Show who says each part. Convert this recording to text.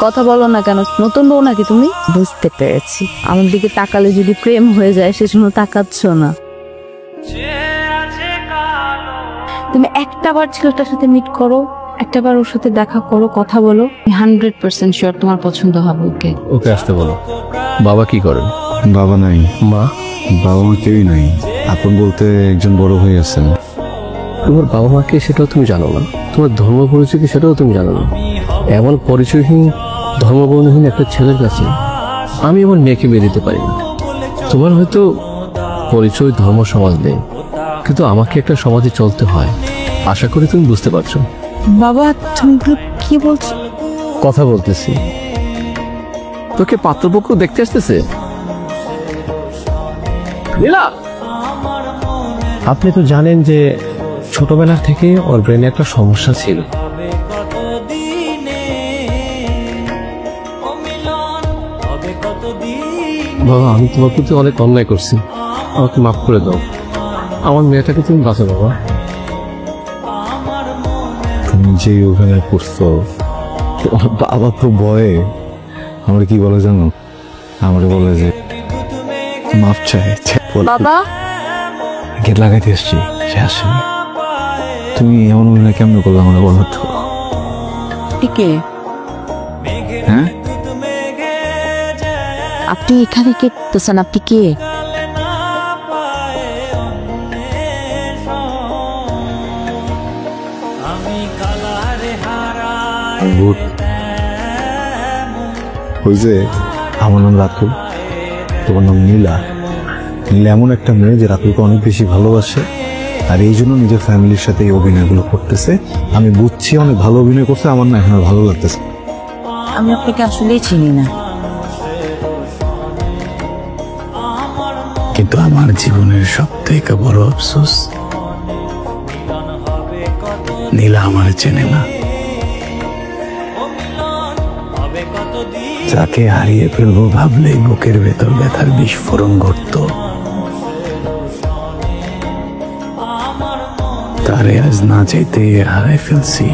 Speaker 1: কথা বলো না কেন? নতুন বউ নাকি তুমি? বুঝতে পেরেছি, আমার দিকে তাকালে যদি প্রেম হয়ে যায় সেজন্য তাকাচ্ছ না। তুমি একটাবার ছেলেটার সাথে মিট করো, একটাবার ওর সাথে দেখা করো, কথা বলো, 100% শিওর তোমার পছন্দ হবে। ওকে
Speaker 2: ওকে আসতে বলো। বাবা কি করেন?
Speaker 3: বাবা নাই।
Speaker 2: মা?
Speaker 3: বাবা মা কেউই নাই। আপন বলতে একজন বড় হয়ে আছেন।
Speaker 2: তোমার বাবা মাকে সেটাও তুমি জানো না, তোমার ধর্ম পরিচয় কি সেটাও তুমি জানো না। এমন পরিচয়হীন ধর্মবর্ণহীন একটা ছেলের কাছে আমি আমার মেয়েকে বিয়ে দিতে পারি না। তোমার হয়তো পরিচয় ধর্ম সমাজ নেই, কিন্তু আমাকে একটা সমাজে চলতে হয়। আশা করি তুমি বুঝতে পারছো।
Speaker 1: বাবা তুমি কি বলছো?
Speaker 2: কথা বলতেছি। তোকে পাত্রপক্ষ দেখতে আসতেছে। লীলা, আপনি তো জানেন যে ছোটবেলা থেকে ওর ব্রেনে একটা সমস্যা ছিল। বাবা, আমি তোমার প্রতি অনেক অন্যায় করছি, আমাকে মাফ করে দাও। আমার মেয়েটাকে তুমি বাঁচো বাবা।
Speaker 3: তুমি যে ওখানে পড়ছো, বাবা তো ভয়ে আমার কি বলে জানো, আমারে বলে যে মাফ চাই।
Speaker 1: বাবা
Speaker 3: গেট লাগাইতে এসছি, সে আসেনি। তুমি এমন অভিনয় কেমন করলে আমার বলো তো?
Speaker 1: কে?
Speaker 3: হ্যাঁ,
Speaker 1: আপনি এখানে কে করতেছেন? আপনি কে?
Speaker 3: ওই যে আমার নাম রাতুল, তোমার নাম নীলা। নীলা এমন একটা মেয়ে যে রাতুলকে অনেক বেশি ভালোবাসে, আর এই জন্য নিজের ফ্যামিলির সাথে এই অভিনয়গুলো করতেছে। আমি বুঝছি অনেক ভালো অভিনয় করছে, আমার না এখন আর ভালো লাগতেছে।
Speaker 1: আমি আপনাকে আসলেই চিনি না,
Speaker 3: কিন্তু আমার জীবনের সবথেকে বড় আফসোস, নীলা আমার চেনে না। যাকে হারিয়ে ফেলবো ভাবলেই বুকের ভেতর ব্যথার বিস্ফোরণ ঘটতো, তারে আজ না চাইতে হারাই ফেলছি।